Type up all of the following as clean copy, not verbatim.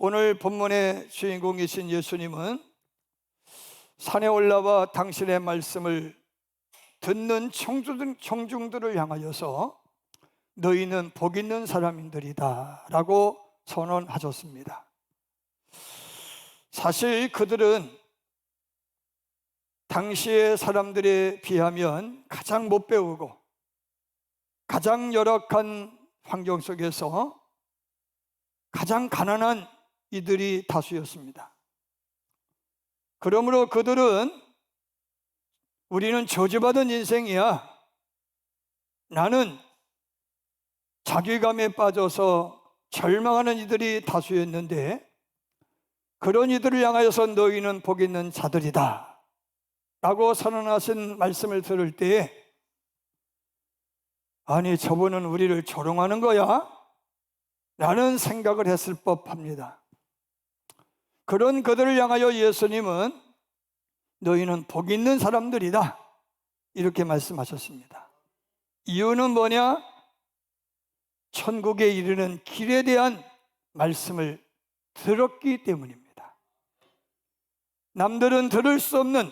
오늘 본문의 주인공이신 예수님은 산에 올라와 당신의 말씀을 듣는 청중들을 향하여서 너희는 복 있는 사람들이다 라고 선언하셨습니다. 사실 그들은 당시의 사람들에 비하면 가장 못 배우고 가장 열악한 환경 속에서 가장 가난한 이들이 다수였습니다. 그러므로 그들은 우리는 저주받은 인생이야, 나는 자괴감에 빠져서 절망하는 이들이 다수였는데, 그런 이들을 향하여서 너희는 복 있는 자들이다 라고 선언하신 말씀을 들을 때에 아니 저분은 우리를 조롱하는 거야? 라는 생각을 했을 법합니다. 그런 그들을 향하여 예수님은 너희는 복 있는 사람들이다 이렇게 말씀하셨습니다. 이유는 뭐냐? 천국에 이르는 길에 대한 말씀을 들었기 때문입니다. 남들은 들을 수 없는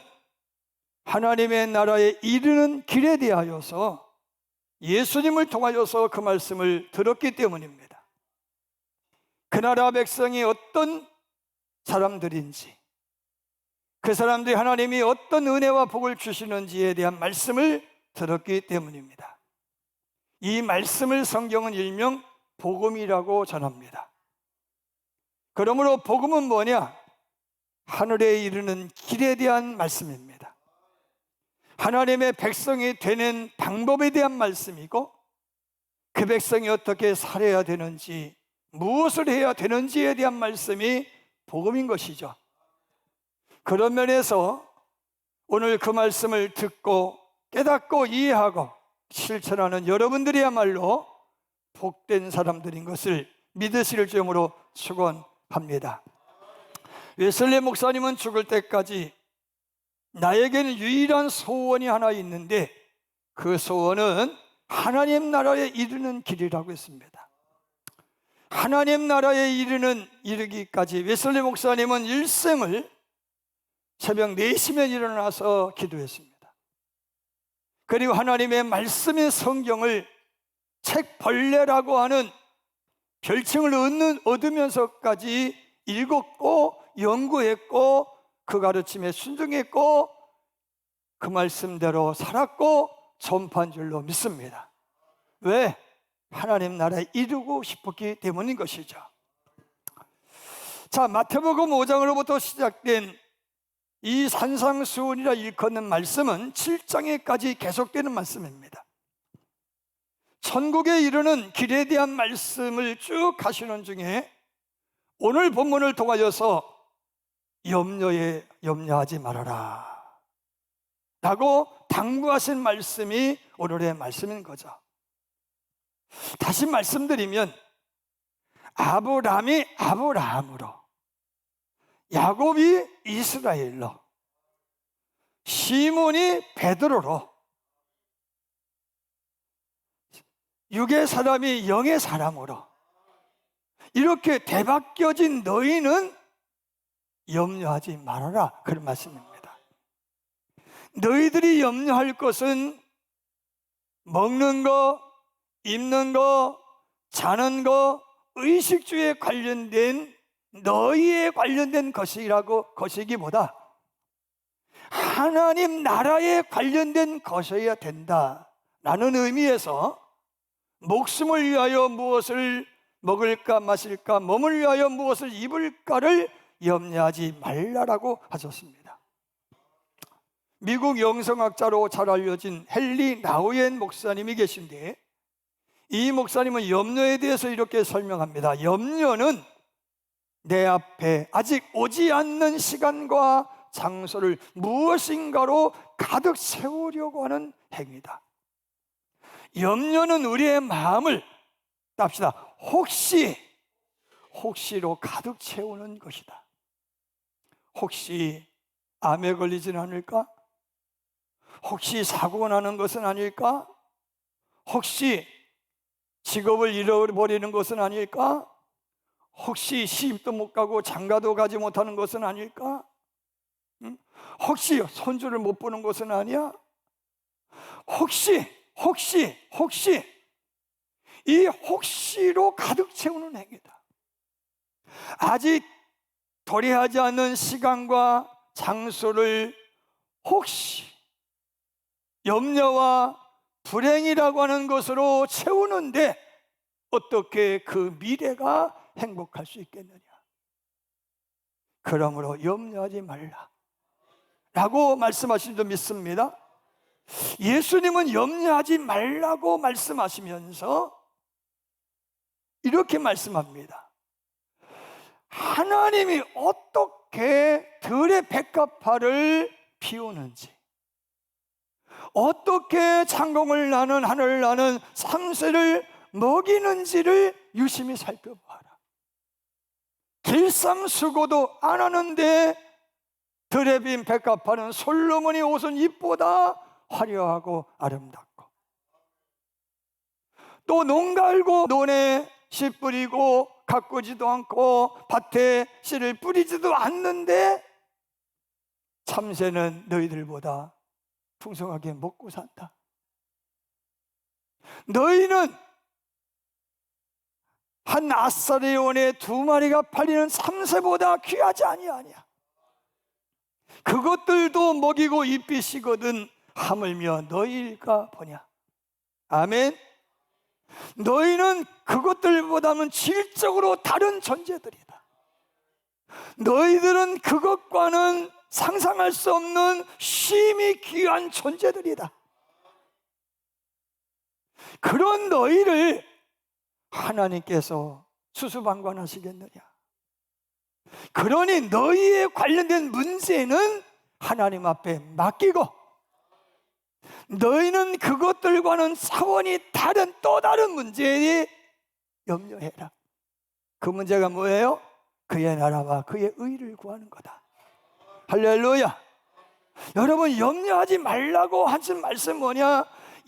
하나님의 나라에 이르는 길에 대하여서 예수님을 통하여서 그 말씀을 들었기 때문입니다. 그 나라 백성이 어떤 사람들인지, 그 사람들이 하나님이 어떤 은혜와 복을 주시는지에 대한 말씀을 들었기 때문입니다. 이 말씀을 성경은 일명 복음이라고 전합니다. 그러므로 복음은 뭐냐? 하늘에 이르는 길에 대한 말씀입니다. 하나님의 백성이 되는 방법에 대한 말씀이고, 그 백성이 어떻게 살아야 되는지, 무엇을 해야 되는지에 대한 말씀이 복음인 것이죠. 그런 면에서 오늘 그 말씀을 듣고 깨닫고 이해하고 실천하는 여러분들이야말로 복된 사람들인 것을 믿으실 점으로 축원합니다. 웨슬리 목사님은 죽을 때까지 나에게는 유일한 소원이 하나 있는데 그 소원은 하나님 나라에 이르는 길이라고 했습니다. 하나님 나라에 이르기까지 웨슬리 목사님은 일생을 새벽 4시면 일어나서 기도했습니다. 그리고 하나님의 말씀인 성경을 책벌레라고 하는 별칭을 얻으면서까지 읽었고 연구했고 그 가르침에 순종했고 그 말씀대로 살았고 전파한 줄로 믿습니다. 왜? 하나님 나라에 이루고 싶었기 때문인 것이죠. 자, 마태복음 5장으로부터 시작된 이 산상수훈이라 일컫는 말씀은 7장에까지 계속되는 말씀입니다. 천국에 이르는 길에 대한 말씀을 쭉 하시는 중에 오늘 본문을 통하여서 염려하지 말아라 라고 당부하신 말씀이 오늘의 말씀인 거죠. 다시 말씀드리면 아브라함이 아브라함으로, 야곱이 이스라엘로, 시몬이 베드로로, 육의 사람이 영의 사람으로 이렇게 되바뀌어진 너희는 염려하지 말아라 그런 말씀입니다. 너희들이 염려할 것은 먹는 거, 입는 거, 자는 거, 의식주에 관련된 너희에 관련된 것이기보다 하나님 나라에 관련된 것이어야 된다라는 의미에서 목숨을 위하여 무엇을 먹을까 마실까, 몸을 위하여 무엇을 입을까를 염려하지 말라라고 하셨습니다. 미국 영성학자로 잘 알려진 헨리 나우엔 목사님이 계신데 이 목사님은 염려에 대해서 이렇게 설명합니다. 염려는 내 앞에 아직 오지 않는 시간과 장소를 무엇인가로 가득 채우려고 하는 행위다. 염려는 우리의 마음을 땁시다. 혹시로 가득 채우는 것이다. 혹시 암에 걸리지는 않을까? 혹시 사고가 나는 것은 아닐까? 혹시 직업을 잃어버리는 것은 아닐까? 혹시 시집도 못 가고 장가도 가지 못하는 것은 아닐까? 응? 혹시 손주를 못 보는 것은 아니야? 혹시 이 혹시로 가득 채우는 행위다. 아직 도래하지 않는 시간과 장소를 혹시 염려와 불행이라고 하는 것으로 채우는데 어떻게 그 미래가 행복할 수 있겠느냐? 그러므로 염려하지 말라 라고 말씀하신 줄 믿습니다. 예수님은 염려하지 말라고 말씀하시면서 이렇게 말씀합니다. 하나님이 어떻게 들의 백합화를 피우는지, 어떻게 창공을 나는 하늘을 나는 삼새를 먹이는지를 유심히 살펴보아라. 길쌈수고도 안 하는데 들에 빈 백합화는 솔로몬의 옷은 잎보다 화려하고 아름답고, 또 농 갈고 논에 씨 뿌리고 가꾸지도 않고 밭에 씨를 뿌리지도 않는데 참새는 너희들보다 풍성하게 먹고 산다. 너희는 한 아사리온에 2마리가 팔리는 참새보다 귀하지 아니하냐. 그것들도 먹이고 잎이 시거든 하물며 너희일까 보냐. 아멘. 너희는 그것들보다는 질적으로 다른 존재들이다. 너희들은 그것과는 상상할 수 없는 심히 귀한 존재들이다. 그런 너희를 하나님께서 수수방관하시겠느냐? 그러니 너희에 관련된 문제는 하나님 앞에 맡기고, 너희는 그것들과는 차원이 다른 또 다른 문제에 염려해라. 그 문제가 뭐예요? 그의 나라와 그의 의를 구하는 거다. 할렐루야. 여러분, 염려하지 말라고 하신 말씀 뭐냐?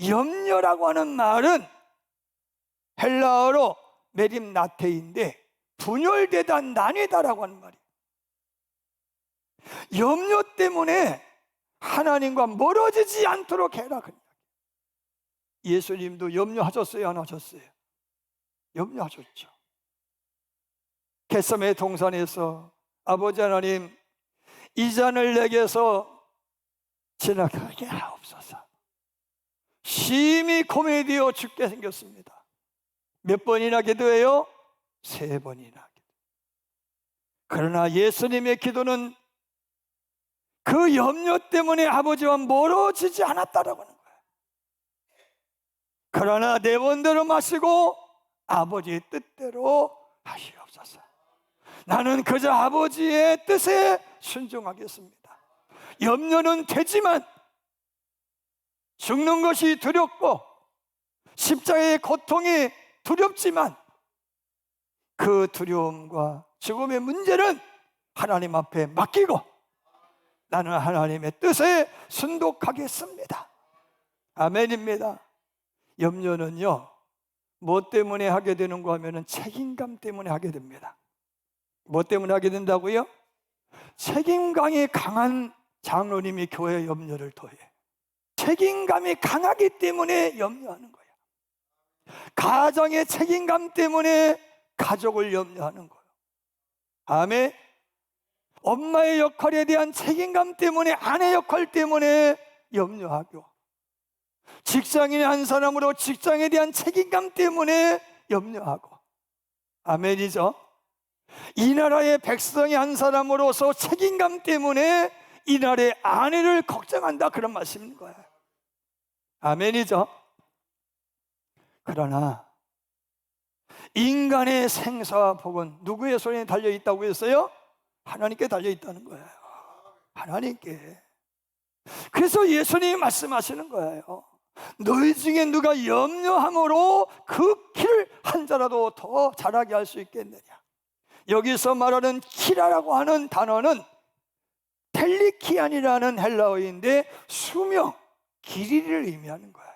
염려라고 하는 말은 헬라어로 메림나테인데 분열되다 나뉘다라고 하는 말이에요. 염려 때문에 하나님과 멀어지지 않도록 해라. 예수님도 염려하셨어요, 안 하셨어요? 염려하셨죠. 겟세마네 동산에서 아버지 하나님, 이 잔을 내게서 지나가게 하옵소서. 심히 고민이 되어 죽게 생겼습니다. 몇 번이나 기도해요? 3번이나 기도. 그러나 예수님의 기도는 그 염려 때문에 아버지와 멀어지지 않았다라고 하는 거예요. 그러나 내 원대로 마시고 아버지의 뜻대로 하시옵소서. 나는 그저 아버지의 뜻에 순종하겠습니다. 염려는 되지만 죽는 것이 두렵고 십자가의 고통이 두렵지만 그 두려움과 죽음의 문제는 하나님 앞에 맡기고 나는 하나님의 뜻에 순독하겠습니다. 아멘입니다. 염려는요, 뭐 때문에 하게 되는가 하면 책임감 때문에 하게 됩니다. 뭐 때문에 하게 된다고요? 책임감이 강한 장로님이 교회에 염려를 더해. 책임감이 강하기 때문에 염려하는 거예요. 가정의 책임감 때문에 가족을 염려하는 거예요. 아멘. 엄마의 역할에 대한 책임감 때문에, 아내 역할 때문에 염려하고, 직장인의 한 사람으로 직장에 대한 책임감 때문에 염려하고. 아멘이죠. 이 나라의 백성의 한 사람으로서 책임감 때문에 이 나라의 아내를 걱정한다, 그런 말씀인 거예요. 아멘이죠. 그러나 인간의 생사와 복은 누구의 손에 달려있다고 했어요? 하나님께 달려있다는 거예요. 하나님께. 그래서 예수님이 말씀하시는 거예요. 너희 중에 누가 염려함으로 그 길을 한 자라도 더 잘하게 할 수 있겠느냐. 여기서 말하는 키라라고 하는 단어는 텔리키안이라는 헬라어인데 수명, 길이를 의미하는 거예요.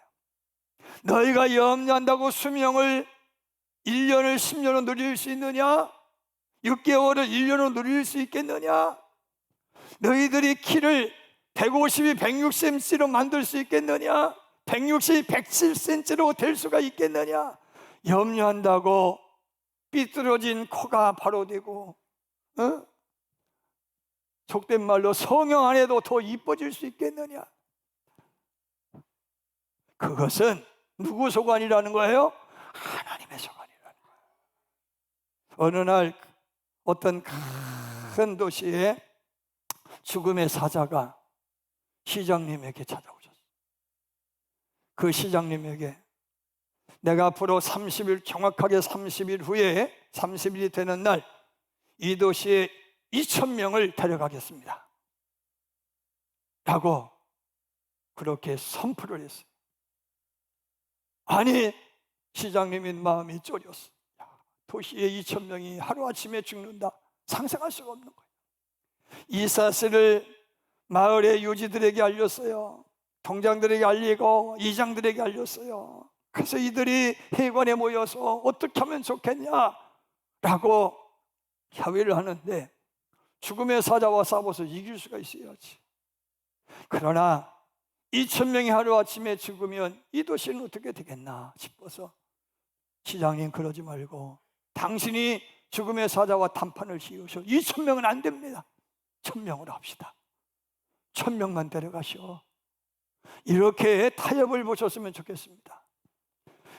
너희가 염려한다고 수명을 1년을 10년을 누릴 수 있느냐? 6개월을 1년으로 누릴 수 있겠느냐? 너희들이 키를 150이 160cm로 만들 수 있겠느냐? 160이 107cm로 될 수가 있겠느냐? 염려한다고 삐뚤어진 코가 바로 되고, 속된 말로 성형 안 해도 더 이뻐질 수 있겠느냐? 그것은 누구 소관이라는 거예요? 하나님의 소관이라는 거예요. 어느 날 어떤 큰 도시에 죽음의 사자가 시장님에게 찾아오셨어요. 그 시장님에게 내가 앞으로 30일, 정확하게 30일 후에 30일이 되는 날 이 도시에 2,000명을 데려가겠습니다 라고 그렇게 선포를 했어요. 아니, 시장님의 마음이 쫄였어. 도시에 2,000명이 하루아침에 죽는다, 상상할 수가 없는 거예요. 이 사실을 마을의 유지들에게 알렸어요. 동장들에게 알리고 이장들에게 알렸어요. 그래서 이들이 회관에 모여서 어떻게 하면 좋겠냐라고 협의를 하는데, 죽음의 사자와 싸워서 이길 수가 있어야지. 그러나 2,000명이 하루아침에 죽으면 이 도시는 어떻게 되겠나 싶어서 시장님, 그러지 말고 당신이 죽음의 사자와談판을 씌우셔. 2,000명은 안 됩니다. 1,000명으로 합시다. 1,000명만 데려가시오. 이렇게 타협을 보셨으면 좋겠습니다.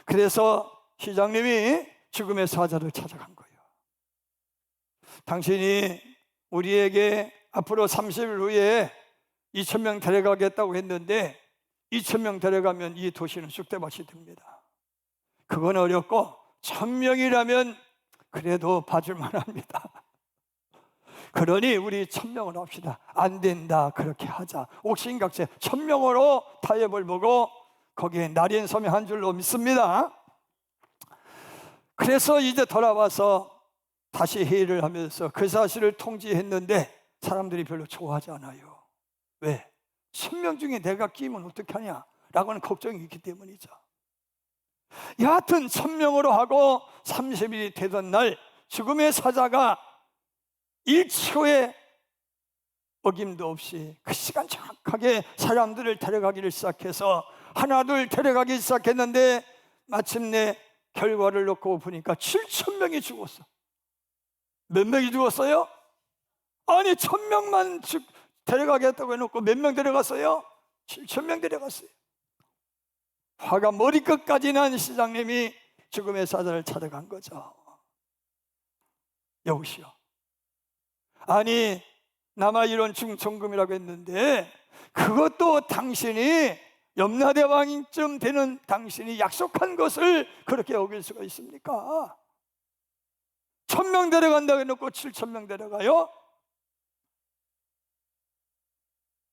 그래서 시장님이 죽음의 사자를 찾아간 거예요. 당신이 우리에게 앞으로 30일 후에 2,000명 데려가겠다고 했는데 2,000명 데려가면 이 도시는 쑥대밭이 됩니다. 그건 어렵고 1,000명이라면 그래도 봐줄만 합니다. 그러니 우리 1,000명을 합시다. 안 된다, 그렇게 하자. 옥신각체 1,000명으로 타협을 보고 거기에 날인 서명한 줄로 믿습니다. 그래서 이제 돌아와서 다시 회의를 하면서 그 사실을 통지했는데 사람들이 별로 좋아하지 않아요. 왜? 1,000명 중에 내가 끼면 어떻게 하냐 라고는 걱정이 있기 때문이죠. 여하튼 1,000명으로 하고 30일이 되던 날 죽음의 사자가 1초의 어김도 없이 그 시간 정확하게 사람들을 데려가기를 시작해서 하나둘 데려가기 시작했는데 마침내 결과를 놓고 보니까 7,000명이 죽었어. 몇 명이 죽었어요? 아니, 1,000명만 데려가겠다고 해놓고 몇 명 데려갔어요? 7,000명 데려갔어요. 화가 머리끝까지 난 시장님이 죽음의 사자를 찾아간 거죠. 여보시오, 아니 남아 이런 중천금이라고 했는데 그것도 당신이 염라대왕쯤 되는 당신이 약속한 것을 그렇게 어길 수가 있습니까? 1,000명 데려간다고 해놓고 7,000명 데려가요?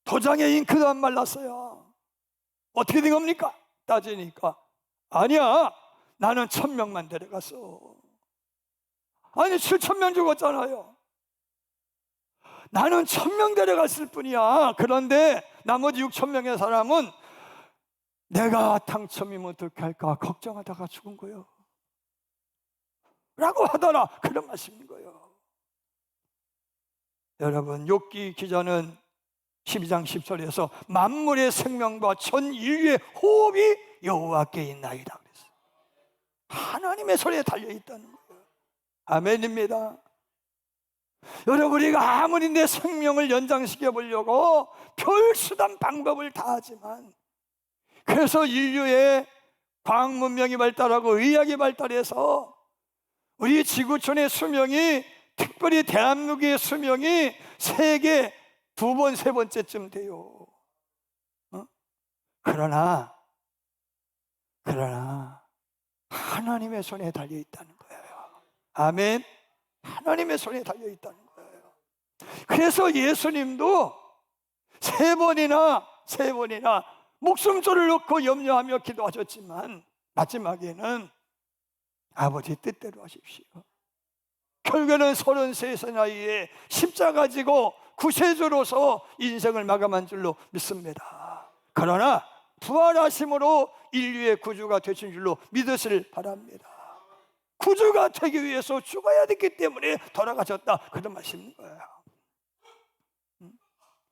도장에 잉크도 안 말랐어요. 어떻게 된 겁니까? 따지니까 아니야, 나는 1,000명만 데려갔어. 아니 7,000명 죽었잖아요. 나는 1,000명 데려갔을 뿐이야. 그런데 나머지 6,000명의 사람은 내가 당첨이면 어떻게 할까 걱정하다가 죽은 거예요 라고 하더라. 그런 말씀인 거예요. 여러분, 욥기 기자는 12장 10절에서 만물의 생명과 전 인류의 호흡이 여호와께 있나이다 그랬어요. 하나님의 손에 달려있다는 거예요. 아멘입니다. 여러분, 우리가 아무리 내 생명을 연장시켜 보려고 별 수단 방법을 다 하지만, 그래서 인류의 과학 문명이 발달하고 의학이 발달해서 우리 지구촌의 수명이, 특별히 대한민국의 수명이 세계 2번, 3번째쯤 돼요. 그러나 하나님의 손에 달려있다는 거예요. 아멘. 하나님의 손에 달려있다는 거예요. 그래서 예수님도 3번이나 목숨줄을 놓고 염려하며 기도하셨지만 마지막에는 아버지 뜻대로 하십시오. 결국에는 33세 나이에 십자가 지고 구세주로서 인생을 마감한 줄로 믿습니다. 그러나 부활하심으로 인류의 구주가 되신 줄로 믿으시길 바랍니다. 구주가 되기 위해서 죽어야 됐기 때문에 돌아가셨다, 그런 말씀인 거예요.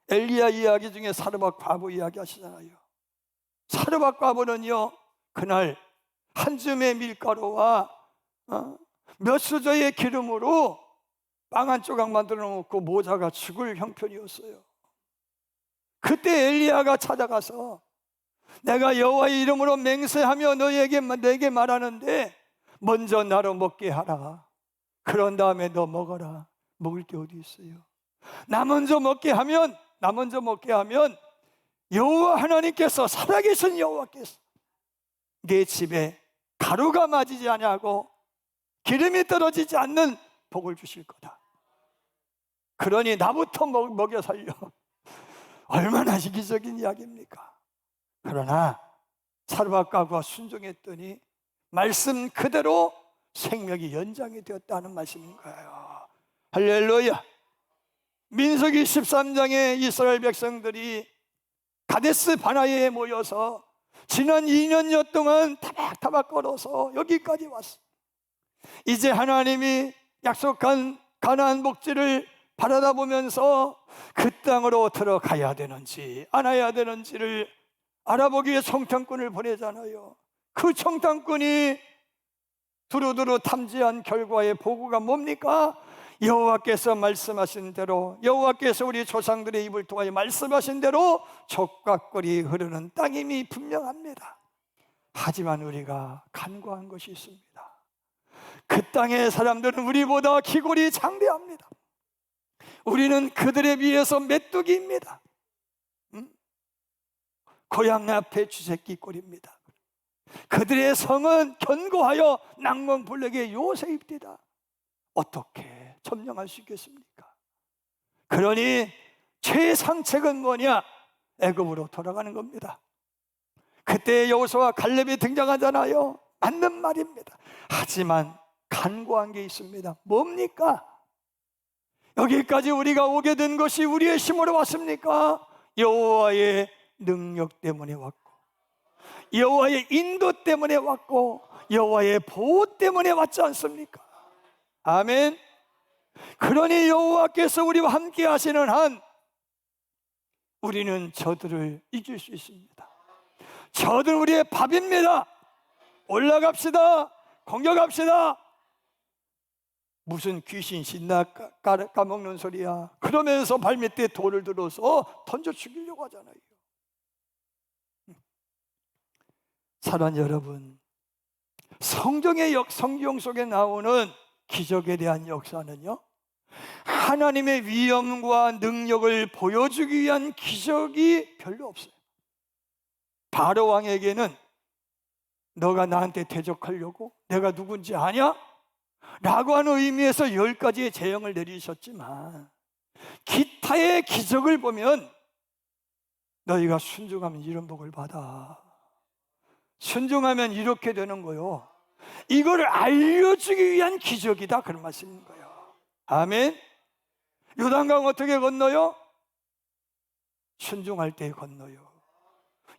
엘리야 이야기 중에 사르밧 과부 이야기 하시잖아요. 사르밧 과부는요, 그날 한 줌의 밀가루와 몇 수저의 기름으로 빵 한 조각 만들어 놓고 모자가 죽을 형편이었어요. 그때 엘리야가 찾아가서 내가 여호와의 이름으로 맹세하며 내게 말하는데 먼저 나로 먹게 하라. 그런 다음에 너 먹어라. 먹을 게 어디 있어요? 나 먼저 먹게 하면 여호와 하나님께서, 살아계신 여호와께서 내 집에 가루가 맞이지 아니하고 기름이 떨어지지 않는 복을 주실 거다. 그러니 나부터 먹여 살려. 얼마나 이기적인 이야기입니까? 그러나 사르밧 과부가 순종했더니 말씀 그대로 생명이 연장이 되었다는 말씀인 거예요. 할렐루야. 민수기 13장에 이스라엘 백성들이 가데스 바나에 모여서 지난 2년여 동안 타박타박 걸어서 여기까지 왔어. 이제 하나님이 약속한 가나안 복지를 바라다 보면서 그 땅으로 들어가야 되는지 안 와야 되는지를 알아보기 위해 청탐꾼을 보내잖아요. 그 청탐꾼이 두루두루 탐지한 결과의 보고가 뭡니까? 여호와께서 말씀하신 대로, 여호와께서 우리 조상들의 입을 통하여 말씀하신 대로 족각거리 흐르는 땅임이 분명합니다. 하지만 우리가 간과한 것이 있습니다. 그 땅의 사람들은 우리보다 기골이 장대합니다. 우리는 그들에 비해서 메뚜기입니다. 고양 앞에 쥐새끼 꼴입니다. 그들의 성은 견고하여 낭만불락의 요새입니다. 어떻게 점령할 수 있겠습니까? 그러니 최상책은 뭐냐? 애굽으로 돌아가는 겁니다. 그때 여호수아와 갈렙이 등장하잖아요. 맞는 말입니다. 하지만 간과한 게 있습니다. 뭡니까? 여기까지 우리가 오게 된 것이 우리의 힘으로 왔습니까? 여호와의 능력 때문에 왔고, 여호와의 인도 때문에 왔고, 여호와의 보호 때문에 왔지 않습니까? 아멘. 그러니 여호와께서 우리와 함께 하시는 한 우리는 저들을 이길 수 있습니다. 저들 우리의 밥입니다. 올라갑시다. 공격합시다. 무슨 귀신 신나 까먹는 소리야. 그러면서 발밑에 돌을 들어서 던져 죽이려고 하잖아요. 사랑하는 여러분, 성경 속에 나오는 기적에 대한 역사는요, 하나님의 위엄과 능력을 보여주기 위한 기적이 별로 없어요. 바로 왕에게는 너가 나한테 대적하려고 내가 누군지 아냐? 라고 하는 의미에서 10가지의 재앙을 내리셨지만 기타의 기적을 보면 너희가 순종하면 이런 복을 받아, 순종하면 이렇게 되는 거요, 이걸 알려주기 위한 기적이다, 그런 말씀인 거예요. 아멘. 요단강 어떻게 건너요? 순종할 때 건너요.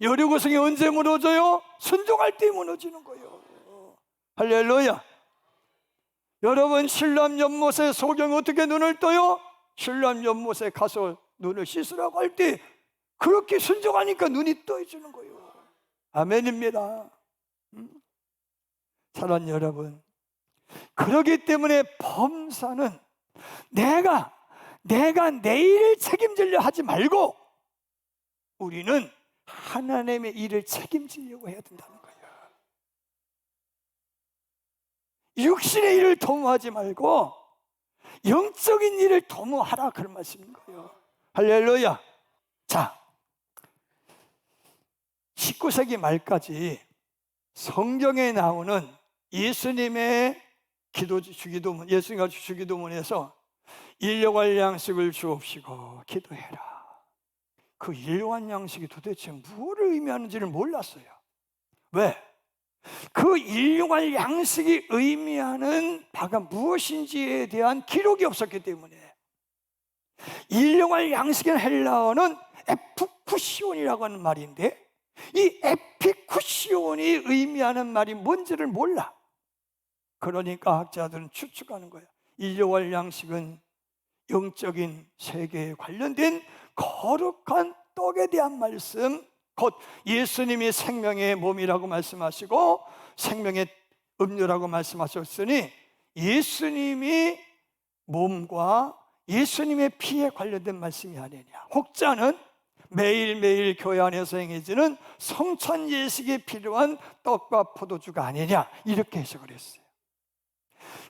여리고성이 언제 무너져요? 순종할 때 무너지는 거예요. 할렐루야. 여러분, 신람 연못에 소경이 어떻게 눈을 떠요? 신람 연못에 가서 눈을 씻으라고 할 때 그렇게 순종하니까 눈이 떠지는 거예요. 아멘입니다. 사랑하는 여러분, 그렇기 때문에 범사는 내가 내 일을 책임지려 하지 말고 우리는 하나님의 일을 책임지려고 해야 된다는 거예요. 육신의 일을 도모하지 말고 영적인 일을 도모하라, 그런 말씀인 거예요. 할렐루야. 자, 19세기 말까지 성경에 나오는 예수님의 주기도문, 예수님과 주기도문에서 일용할 양식을 주옵시고 기도해라. 그 일용할 양식이 도대체 무엇을 의미하는지를 몰랐어요. 왜? 그 일용할 양식이 의미하는 바가 무엇인지에 대한 기록이 없었기 때문에. 일용할 양식의 헬라어는 에피쿠시온이라고 하는 말인데, 이 에피쿠시온이 의미하는 말이 뭔지를 몰라. 그러니까 학자들은 추측하는 거예요. 일용할 양식은 영적인 세계에 관련된 거룩한 떡에 대한 말씀, 곧 예수님이 생명의 몸이라고 말씀하시고 생명의 음료라고 말씀하셨으니 예수님이 몸과 예수님의 피에 관련된 말씀이 아니냐. 혹자는 매일매일 교회 안에서 행해지는 성찬 예식에 필요한 떡과 포도주가 아니냐, 이렇게 해석을 했어요.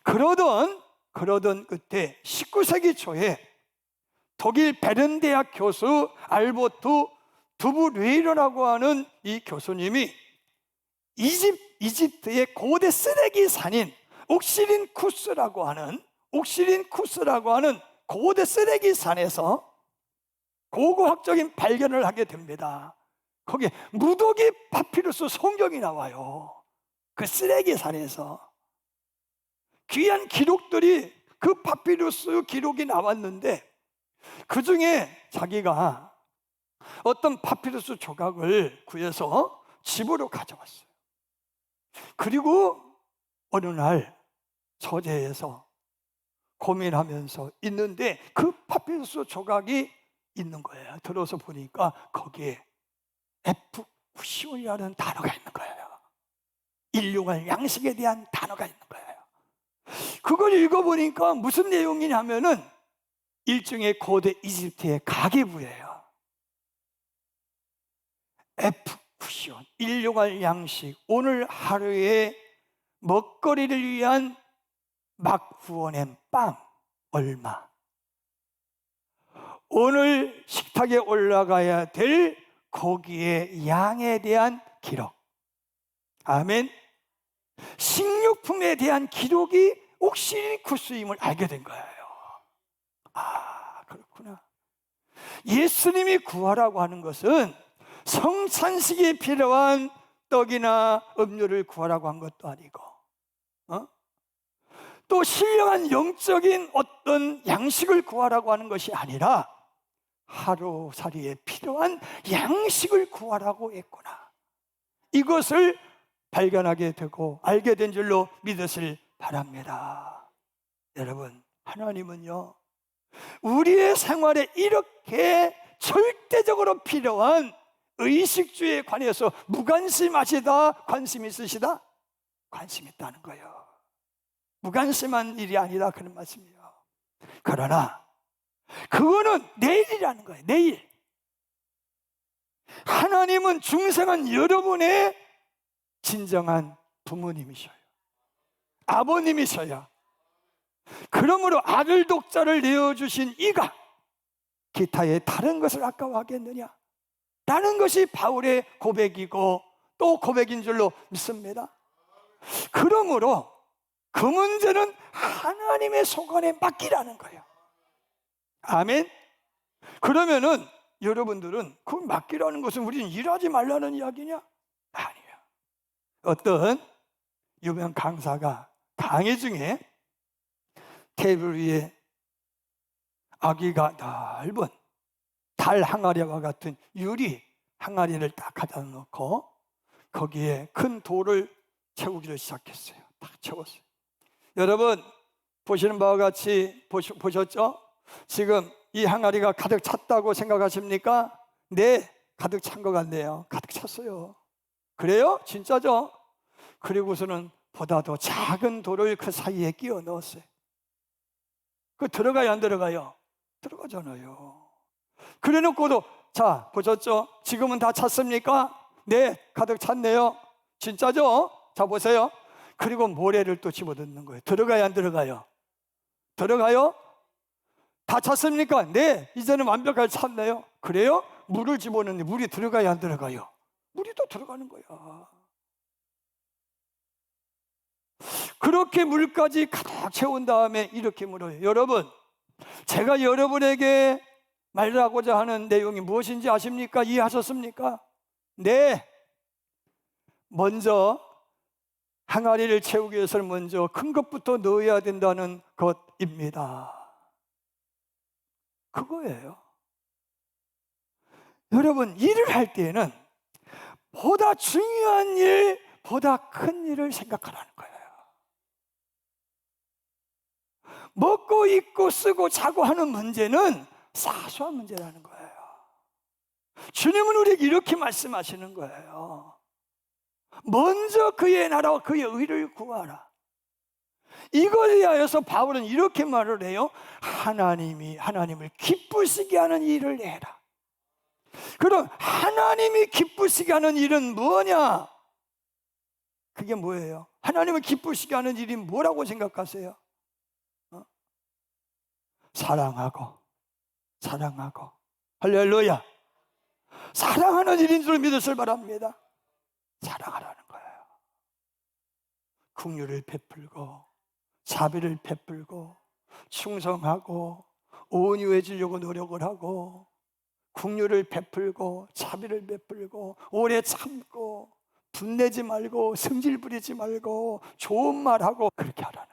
그러던 그때 19세기 초에 독일 베른 대학 교수 알보트 두브레이러라고 하는 이 교수님이 이집트의 고대 쓰레기 산인 옥시린쿠스라고 하는 고대 쓰레기 산에서 고고학적인 발견을 하게 됩니다. 거기에 무더기 파피루스 성경이 나와요. 그 쓰레기 산에서 귀한 기록들이, 그 파피루스 기록이 나왔는데 그 중에 자기가 어떤 파피루스 조각을 구해서 집으로 가져왔어요. 그리고 어느 날 서재에서 고민하면서 있는데 그 파피루스 조각이 있는 거예요. 들어서 보니까 거기에 에프쿠시온이라는 단어가 있는 거예요. 일용할 양식에 대한 단어가 있는 거예요. 그걸 읽어보니까 무슨 내용이냐면은 일종의 고대 이집트의 가계부예요. 에프쿠시온, 일용할 양식, 오늘 하루의 먹거리를 위한 막 구워낸 빵 얼마, 오늘 식탁에 올라가야 될 고기의 양에 대한 기록, 아멘. 식료품에 대한 기록이 옥시리쿠스임을 알게 된 거예요. 아, 그렇구나. 예수님이 구하라고 하는 것은 성찬식에 필요한 떡이나 음료를 구하라고 한 것도 아니고, 또 신령한 영적인 어떤 양식을 구하라고 하는 것이 아니라 하루살이에 필요한 양식을 구하라고 했구나. 이것을 발견하게 되고 알게 된 줄로 믿으실 바랍니다. 여러분, 하나님은요, 우리의 생활에 이렇게 절대적으로 필요한 의식주에 관해서 무관심하시다, 관심 있으시다? 관심 있다는 거예요. 무관심한 일이 아니라 그런 말씀이에요. 그러나 그거는 내일이라는 거예요. 내일. 하나님은 중생한 여러분의 진정한 부모님이셔요. 아버님이셔요. 그러므로 아들 독자를 내어주신 이가 기타의 다른 것을 아까워하겠느냐? 라는 것이 바울의 고백이고 또 고백인 줄로 믿습니다. 그러므로 그 문제는 하나님의 손안에 맡기라는 거예요. 아멘. 그러면은 여러분들은 그 맡기라는 것은 우리는 일하지 말라는 이야기냐? 아니에요. 어떤 유명 강사가 강의 중에 테이블 위에 아기가 넓은 달 항아리와 같은 유리 항아리를 딱 갖다 놓고 거기에 큰 돌을 채우기를 시작했어요. 딱 채웠어요. 여러분 보시는 바와 같이 보셨죠? 지금 이 항아리가 가득 찼다고 생각하십니까? 네, 가득 찬 것 같네요. 가득 찼어요. 그래요? 진짜죠? 그리고서는 보다 더 작은 돌을 그 사이에 끼워 넣었어요. 그 들어가요, 안 들어가요? 들어가잖아요. 그래 놓고도, 자, 보셨죠? 지금은 다 찼습니까? 네, 가득 찼네요. 진짜죠? 자, 보세요. 그리고 모래를 또 집어넣는 거예요. 들어가요, 안 들어가요? 들어가요? 다 찼습니까? 네, 이제는 완벽하게 찼네요. 그래요? 물을 집어넣는데 물이 들어가요, 안 들어가요? 물이 또 들어가는 거야. 그렇게 물까지 가득 채운 다음에 이렇게 물어요. 여러분, 제가 여러분에게 말하고자 하는 내용이 무엇인지 아십니까? 이해하셨습니까? 네. 먼저 항아리를 채우기 위해서는 먼저 큰 것부터 넣어야 된다는 것입니다. 그거예요. 여러분, 일을 할 때에는 보다 중요한 일, 보다 큰 일을 생각하라는 거예요. 먹고 입고 쓰고 자고 하는 문제는 사소한 문제라는 거예요. 주님은 우리에게 이렇게 말씀하시는 거예요. 먼저 그의 나라와 그의 의를 구하라. 이거에 대하여서 바울은 이렇게 말을 해요. 하나님을 기쁘시게 하는 일을 해라. 그럼 하나님이 기쁘시게 하는 일은 뭐냐? 그게 뭐예요? 하나님을 기쁘시게 하는 일이 뭐라고 생각하세요? 사랑하고 할렐루야. 사랑하는 일인 줄 믿으시길 바랍니다. 사랑하라는 거예요. 긍휼을 베풀고 자비를 베풀고 충성하고 온유해지려고 노력을 하고 긍휼을 베풀고 자비를 베풀고 오래 참고 분내지 말고 성질 부리지 말고 좋은 말하고 그렇게 하라는 거예요.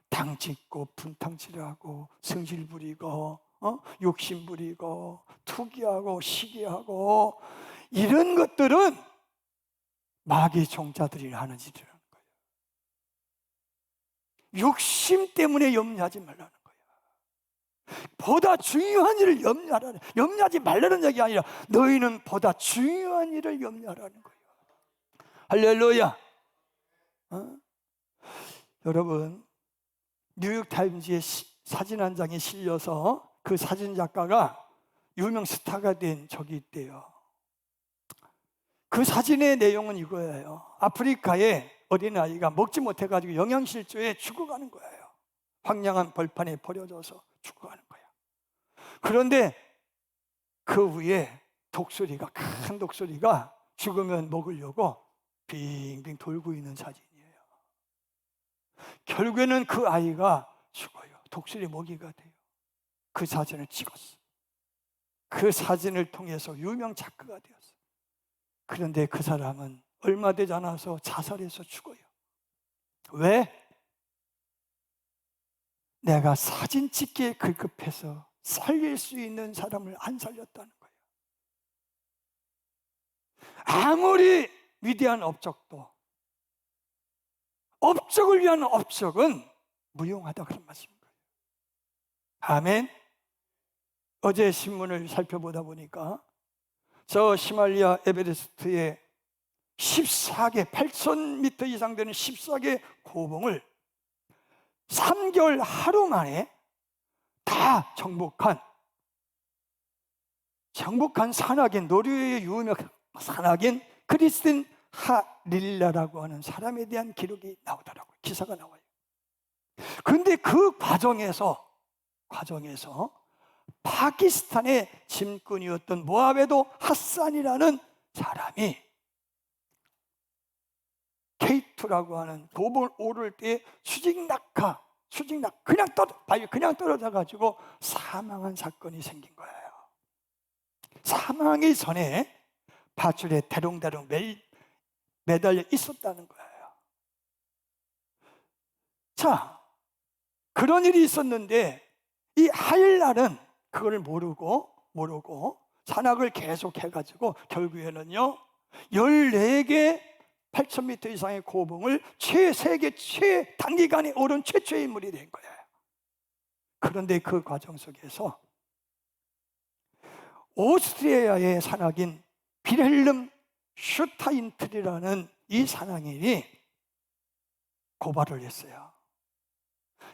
당짓고 분탕질하고 성질 부리고 욕심 부리고 투기하고 시기하고 이런 것들은 마귀 종자들이 하는 일이라는 거예요. 욕심 때문에 염려하지 말라는 거예요. 보다 중요한 일을 염려하지 말라는 얘기 아니라 너희는 보다 중요한 일을 염려하라는 거예요. 할렐루야. 여러분, 뉴욕타임즈의 사진 한 장에 실려서 그 사진 작가가 유명 스타가 된 적이 있대요. 그 사진의 내용은 이거예요. 아프리카에 어린아이가 먹지 못해가지고 영양실조에 죽어가는 거예요. 황량한 벌판에 버려져서 죽어가는 거예요. 그런데 그 위에 독수리가, 큰 독수리가 죽으면 먹으려고 빙빙 돌고 있는 사진이에요. 결국에는 그 아이가 죽어요. 독수리 먹이가 돼요. 그 사진을 찍었어. 그 사진을 통해서 유명 작가가 되었어요. 그런데 그 사람은 얼마 되지 않아서 자살해서 죽어요. 왜? 내가 사진 찍기에 급급해서 살릴 수 있는 사람을 안 살렸다는 거예요. 아무리 위대한 업적도 업적을 위한 업적은 무용하다 그런 말씀인 거예요. 아멘. 어제 신문을 살펴보다 보니까 저 히말라야 에베레스트에 14개 8,000m 이상 되는 14개 고봉을 3개월 하루 만에 다 정복한 산악인, 노르웨이의 유명 산악인 크리스틴 하릴라라고 하는 사람에 대한 기록이 나오더라고요. 기사가 나와요. 그런데 그 과정에서 파키스탄의 짐꾼이었던 모하베도 하산이라는 사람이 K2라고 하는 고봉을 오를 때 그냥 떨어져 가지고 사망한 사건이 생긴 거예요. 사망하기 전에 밧줄에 대롱대롱 매달려 있었다는 거예요. 자, 그런 일이 있었는데 이 하일날은 그걸 모르고 산악을 계속 해가지고 결국에는요 14개 8,000m 이상의 고봉을 단기간에 오른 최초의 인물이 된 거예요. 그런데 그 과정 속에서 오스트리아의 산악인 빌헬름 슈타인틀이라는 이 산악인이 고발을 했어요.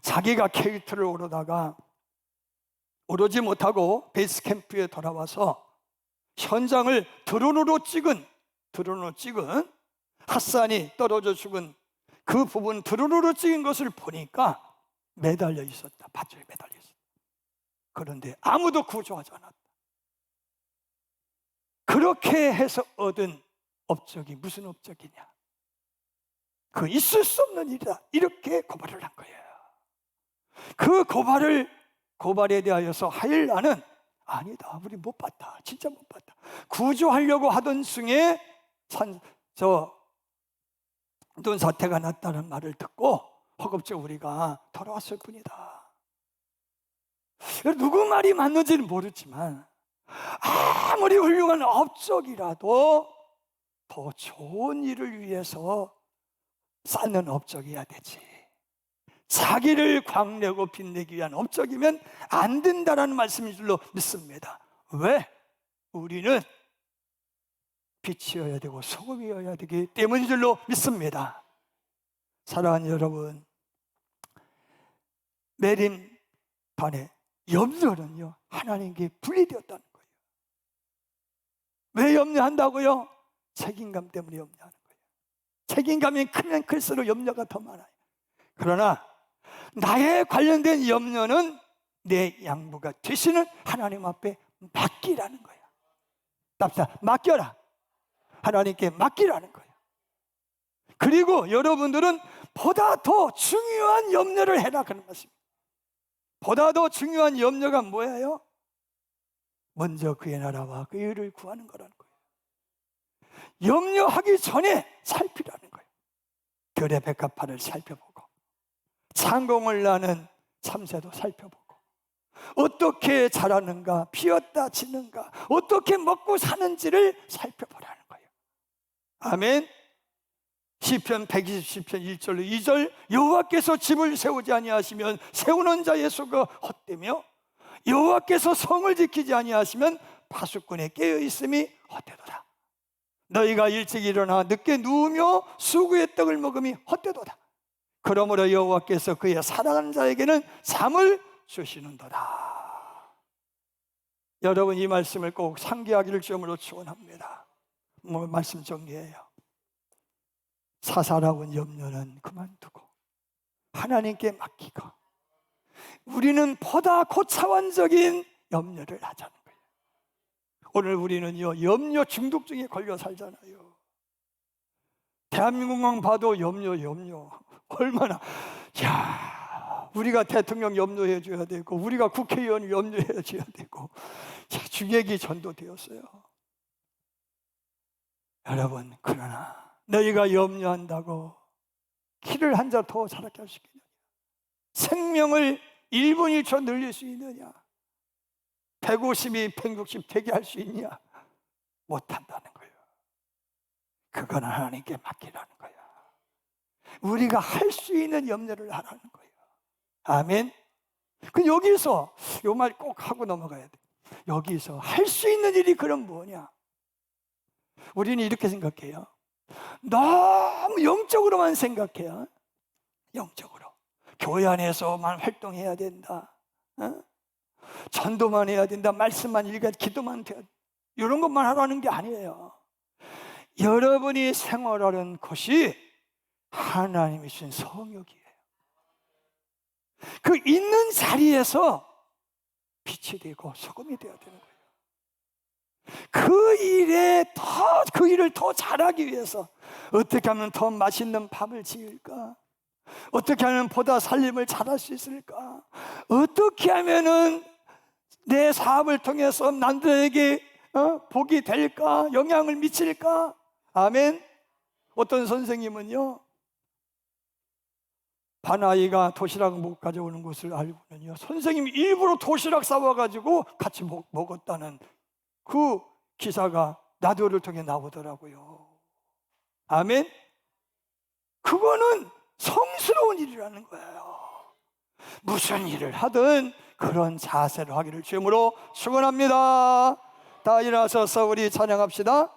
자기가 K2를 오르다가 오르지 못하고 베이스 캠프에 돌아와서 현장을 드론으로 찍은 핫산이 떨어져 죽은 그 부분 드론으로 찍은 것을 보니까 매달려 있었다. 밧줄에 매달려 있었다. 그런데 아무도 구조하지 않았다. 그렇게 해서 얻은 업적이 무슨 업적이냐? 그 있을 수 없는 일이다. 이렇게 고발을 한 거예요. 그 고발에 대하여서 하일라는 아니다. 우리 못 봤다. 진짜 못 봤다. 구조하려고 하던 중에 어떤 사태가 났다는 말을 듣고 허겁지겁 우리가 돌아왔을 뿐이다. 누구 말이 맞는지는 모르지만 아무리 훌륭한 업적이라도 더 좋은 일을 위해서 쌓는 업적이어야 되지. 자기를 광내고 빛내기 위한 업적이면 안 된다라는 말씀인 줄로 믿습니다. 왜? 우리는 빛이어야 되고 소금이어야 되기 때문인 줄로 믿습니다. 사랑하는 여러분, 내림반의 염려는요, 하나님께 분리되었다는 거예요. 왜 염려한다고요? 책임감 때문에 염려하는 거예요. 책임감이 크면 클수록 염려가 더 많아요. 그러나 나에 관련된 염려는 내 양부가 되시는 하나님 앞에 맡기라는 거예요. 답사, 맡겨라. 하나님께 맡기라는 거예요. 그리고 여러분들은 보다 더 중요한 염려를 해라, 그런 말씀입니다. 보다 더 중요한 염려가 뭐예요? 먼저 그의 나라와 그의 의를 구하는 거라는 거예요. 염려하기 전에 살피라는 거예요. 별의 백합화를 살펴보고, 창공을 나는 참새도 살펴보고, 어떻게 자라는가, 피었다 지는가, 어떻게 먹고 사는지를 살펴보라는 거예요. 아멘. 시편 120편 1절로 2절, 여호와께서 집을 세우지 아니하시면 세우는 자의 수가 헛되며 여호와께서 성을 지키지 아니하시면 파수꾼의 깨어있음이 헛되도다. 너희가 일찍 일어나 늦게 누우며 수구의 떡을 먹음이 헛되도다. 그러므로 여호와께서 그의 사랑하는 자에게는 잠을 주시는도다. 여러분, 이 말씀을 꼭 상기하기를 주님으로 축원합니다. 말씀 정리해요. 사사로운 염려는 그만두고 하나님께 맡기고, 우리는 보다 고차원적인 염려를 하자는 거예요. 오늘 우리는요, 염려 중독증에 걸려 살잖아요. 대한민국만 봐도 염려 얼마나, 야, 우리가 대통령 염려해 줘야 되고, 우리가 국회의원 염려해 줘야 되고, 주객이 전도되었어요. 여러분, 그러나 너희가 염려한다고 키를 한 자 더 자라게 할 수 있겠느냐? 생명을 1분 1초 늘릴 수 있느냐? 150이 160 되게 할 수 있냐? 못한다는 거예요. 그건 하나님께 맡기라는 거야. 우리가 할 수 있는 염려를 하라는 거예요. 아멘. 그 여기서 요 말 꼭 하고 넘어가야 돼. 여기서 할 수 있는 일이 그럼 뭐냐? 우리는 이렇게 생각해요. 너무 영적으로만 생각해요. 영적으로 교회 안에서만 활동해야 된다, 전도만 해야 된다, 말씀만 읽어야, 기도만 돼야, 이런 것만 하라는 게 아니에요. 여러분이 생활하는 곳이 하나님이 주신 성역이에요. 그 있는 자리에서 빛이 되고 소금이 되어야 되는 거예요. 그 일을 더 잘하기 위해서 어떻게 하면 더 맛있는 밥을 지을까? 어떻게 하면 보다 살림을 잘할 수 있을까? 어떻게 하면은 내 사업을 통해서 남들에게 복이 될까? 영향을 미칠까? 아멘. 어떤 선생님은요, 반아이가 도시락 못 가져오는 것을 알고는요, 선생님이 일부러 도시락 싸워가지고 같이 먹었다는 그 기사가 라디오를 통해 나오더라고요. 아멘. 그거는 성스러운 일이라는 거예요. 무슨 일을 하든 그런 자세로 하기를 주님으로 축원합니다. 다 일어나셔서 우리 찬양합시다.